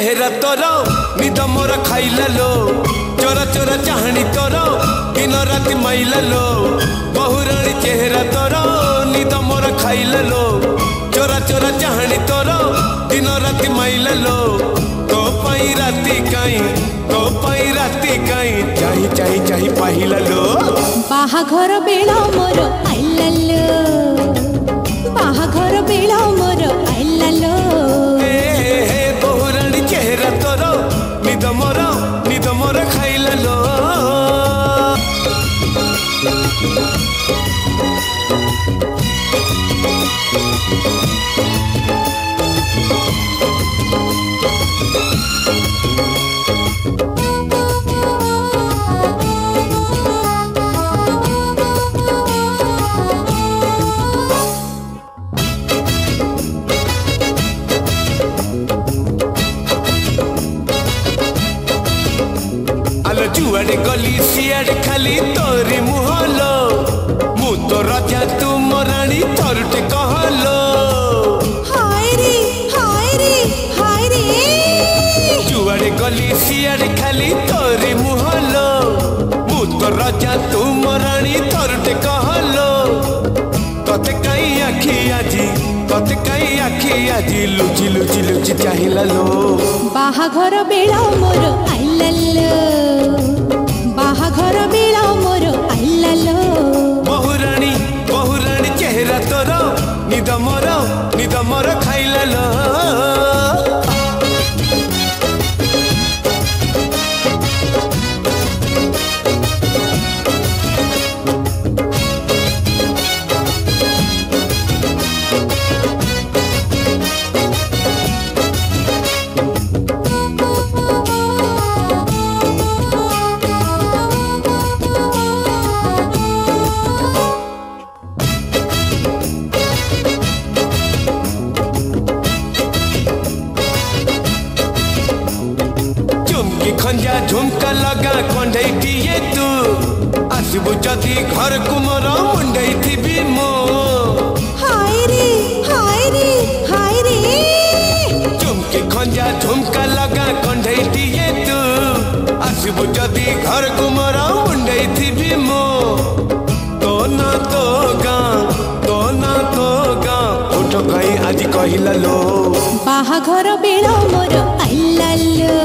चेहरा तोर निद मोर खाइला लो चोरा चोरा चाहनी तोर दिन राति माइला लो बहुरानी चेहरा तोर निद मोर खाइला लो चोरा चोरा चाहनी तोर दिन राति माइला लो तो पाई राति काई चाही चाही चाही पाहिला लो बाहाघर बेला मोर आइला लो बाहाघर बेला मोर आइला लो बहुरानी चेहरा तोर निद मोर खाइला लो जुआड़े गली सियाड़े खाली तोरी मुहलो मु तो राजा तू मोरानी थोरटे कहलो हाय रे जुआड़े गली सियाड़े खाली तोरी मुहलो मु तो राजा तू मोरानी थोरटे कहलो तते काई आखी लुचि लुचि लुचि चाहिला लो बाहाघर बेला मोर आइला लो बाहाघर बेला मोर आइला लो बहुरानी चेहरा तोर निद मोर खाइला लो खंजा झुमका लगा कंडे दिए तू आसबु जदि घर को मोर मुंडे थी मो हाय रे झुमकी खंजा झुमका लगा कंडे दिए तू आसबु जदि घर को मोर मुंडे थी मो तो ना तो गां उठ गई आज कहिला लो बाहाघर बेला मोर आइला लो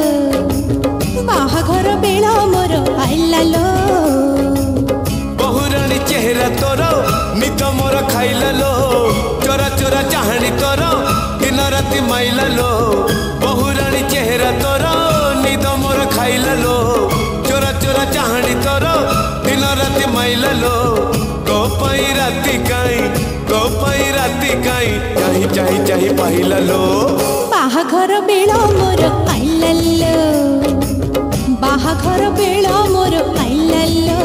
बाहाघर बेला मोर आइला लो बहुरानी चेहरा तोर निद मोर खाइला लो चोरा चोरा चाहनी तोर दिन राति माइला लो बहुरानी चेहरा तोर निद मोर खाइला लो चोरा चोरा चाहनी तोर दिन राति माइला लो को पाई राति काई चाही चाही चाही पाहिला लो बाहाघर बेला मोर आइला लो बाहाघर बेला मोर आइला लो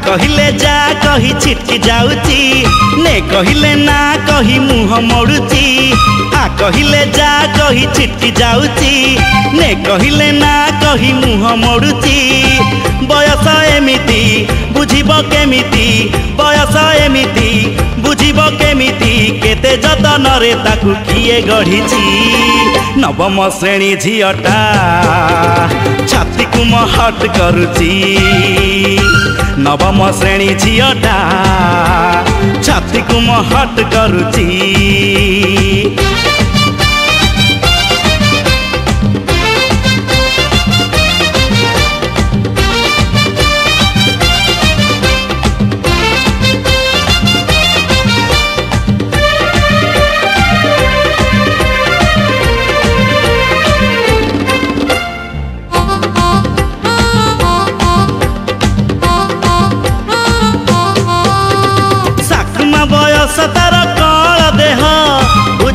कहिले जा कही छिटकी जाउची ने कहिले ना कही मुह मोड़ुची आ कहिले जा कही छिटकी जाउची ने कहिले ना कही मुह मोड़ुची बयस एमिति बुझिब केमिति बयस एमिति बुझिब केमिति केते जतन रे ताकू किए गढ़ीची नवम श्रेणी झियटा छाती को महट करुची नवम श्रेणी झियटा छाती को महट करुची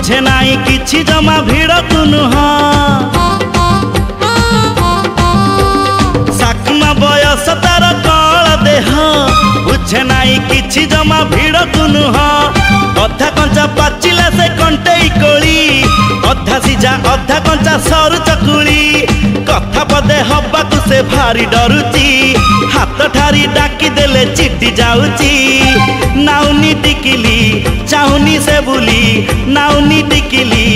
बुझे नाई किछि जमा भिड़ तु नुह साकमा बयस तार कल देह बुझे नाई किछि जमा भिड़ तु नुह अधा कंचा पाचिला से कंटेई कोली अधा सिजा अधा कंचा सरू चकुली कथा पदे हबाकु से भारी डरुची हाथ ठारी डाकी देले चिट्टी जाउची नाउनी टिकिली चाहुनी से बुली नाउनी टिकिली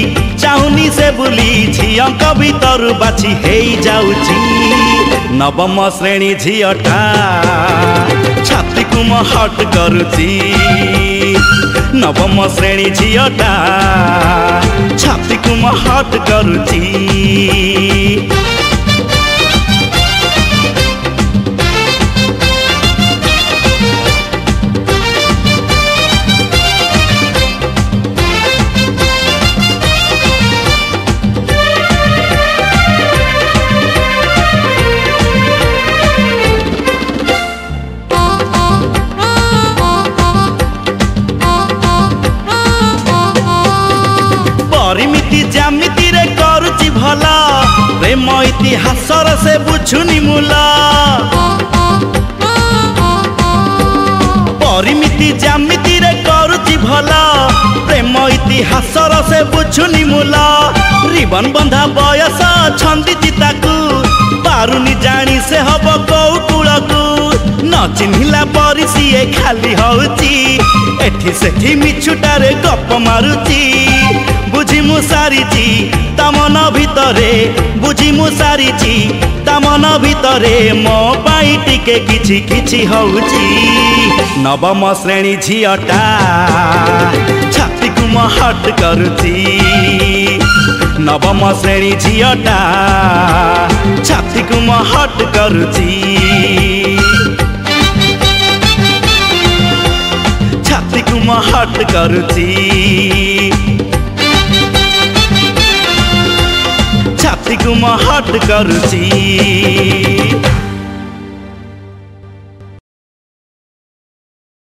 चाहुनी से बुली झियंक भीतरु बाछी हेई जाउची नवम श्रेणी झियटा छाती को हट करुची नवम श्रेणी झियटा छाती को हट करुची परिमिति जामिति रे करुची भला प्रेम इतिहास से बुझुनी मूला परिमिति जामिति रे करुची भला प्रेम इतिहास से बुझुनी मूला रिबन बंधा बयस छंदी चिताकू पारुनी जानी से हब कौकुलकू न चिन्हिला परी सीए खाली हउची एठी सेठी मिछुटारे गप मारुची बुझी मु सारिची तमन भितरे बुझी मु सारिची तमन भितरे मो पाई टिके किछि किछि हउची नवम श्रेणी झियटा छाती को हट करुची नवम श्रेणी झियटा छाती को हट करुची छाती को हट करुची छाती को हट करुची।